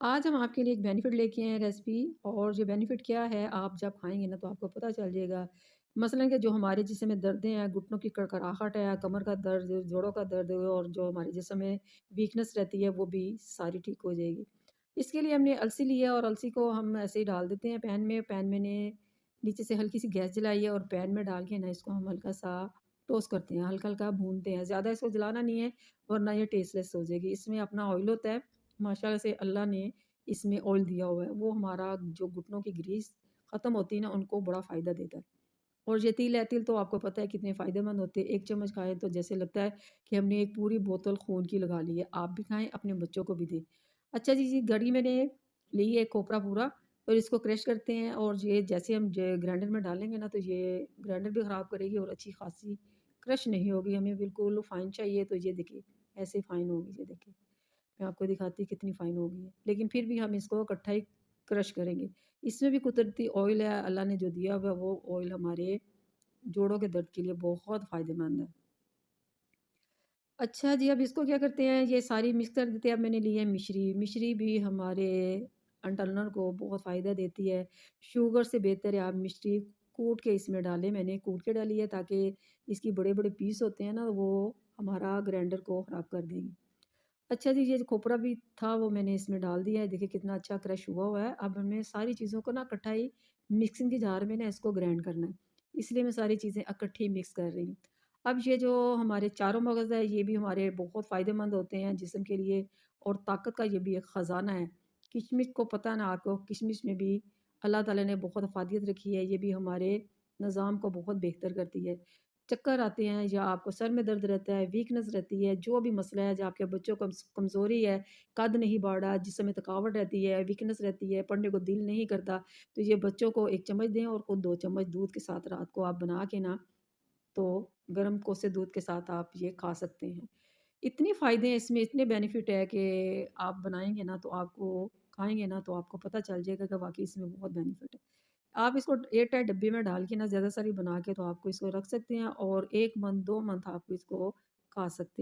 आज हम आपके लिए एक बेनिफिट लेके आए हैं रेसिपी। और जो बेनिफिट क्या है, आप जब खाएँगे ना तो आपको पता चल जाएगा। मसलन कि जो हमारे जिस्म में दर्दें हैं, घुटनों की कड़कड़ाहट है, कमर का दर्द, जोड़ों का दर्द और जो हमारे जिस्म में वीकनेस रहती है वो भी सारी ठीक हो जाएगी। इसके लिए हमने अलसी लिया और अलसी को हम ऐसे ही डाल देते हैं पैन में। पैन मैंने नीचे से हल्की सी गैस जलाई है और पैन में डाल के ना इसको हम हल्का-सा टोस्ट करते हैं, हल्का-हल्का भूनते हैं। ज़्यादा इसको जलाना नहीं है वरना ये टेस्टलेस हो जाएगी। इसमें अपना ऑयल होता है, माशाल्लाह से अल्लाह ने इसमें ऑयल दिया हुआ है, वो हमारा जो घुटनों की ग्रीस ख़त्म होती है ना, उनको बड़ा फ़ायदा देता है। और ये तिल है, तिल तो आपको पता है कितने फ़ायदेमंद होते हैं। 1 चम्मच खाएँ तो जैसे लगता है कि हमने एक पूरी बोतल खून की लगा ली है। आप भी खाएँ, अपने बच्चों को भी दें। अच्छा जी, गरी मैंने ली है खोपरा पूरा और इसको क्रश करते हैं और ये जैसे हम ज ग्राइंडर में डालेंगे ना, तो ये ग्राइंडर भी ख़राब करेगी और अच्छी ख़ासी क्रश नहीं होगी। हमें बिल्कुल फ़ाइन चाहिए, तो ये देखिए ऐसे फ़ाइन होगी, ये देखिए। मैं आपको दिखाती कितनी फ़ाइन हो गई है। लेकिन फिर भी हम इसको इकट्ठा ही क्रश करेंगे। इसमें भी कुदरती ऑयल है, अल्लाह ने जो दिया हुआ है वो ऑयल हमारे जोड़ों के दर्द के लिए बहुत फ़ायदेमंद है। अच्छा जी, अब इसको क्या करते हैं, ये सारी मिक्स कर देते हैं। अब मैंने ली है मिश्री, मिश्री भी हमारे इंटरनल को बहुत फ़ायदा देती है। शुगर से बेहतर है आप मिश्री कूट के इसमें डालें। मैंने कूट के डाली है ताकि इसकी बड़े-बड़े पीस होते हैं ना, वो हमारा ग्राइंडर को ख़राब कर देंगे। अच्छा जी, ये जो खोपरा भी था वो मैंने इसमें डाल दिया है। देखिए कितना अच्छा क्रश हुआ हुआ है। अब हमें सारी चीज़ों को ना इकट्ठा ही मिक्सिंग के जार में ना इसको ग्राइंड करना है। इसलिए मैं सारी चीज़ें इकट्ठी मिक्स कर रही हूँ। अब ये जो हमारे चारों मगज़ है, ये भी हमारे बहुत फ़ायदेमंद होते हैं जिस्म के लिए और ताकत का ये भी एक ख़ज़ाना है। किशमिश को पता है ना आपको, किशमिश में भी अल्लाह ताला ने बहुत अफ़ादियत रखी है। ये भी हमारे निज़ाम को बहुत बेहतर करती है। चक्कर आते हैं या आपको सर में दर्द रहता है, वीकनेस रहती है, जो भी मसला है, जो आपके बच्चों को कमज़ोरी है, कद नहीं बढ़ा, जिस्म में थकावट रहती है, वीकनेस रहती है, पढ़ने को दिल नहीं करता, तो ये बच्चों को 1 चम्मच दें और खुद 2 चम्मच दूध के साथ रात को आप बना के ना, तो गर्म कोसे दूध के साथ आप ये खा सकते हैं। इतने फ़ायदे हैं इसमें, इतने बेनिफिट है कि आप बनाएँगे ना तो आपको खाएँगे ना तो आपको पता चल जाएगा कि वाक़ई इसमें बहुत बेनिफिट है। आप इसको एयर टाइट डब्बे में डाल के ना ज़्यादा सारी बना के तो आपको इसको रख सकते हैं और 1 मंथ, 2 मंथ आप इसको खा सकते हैं।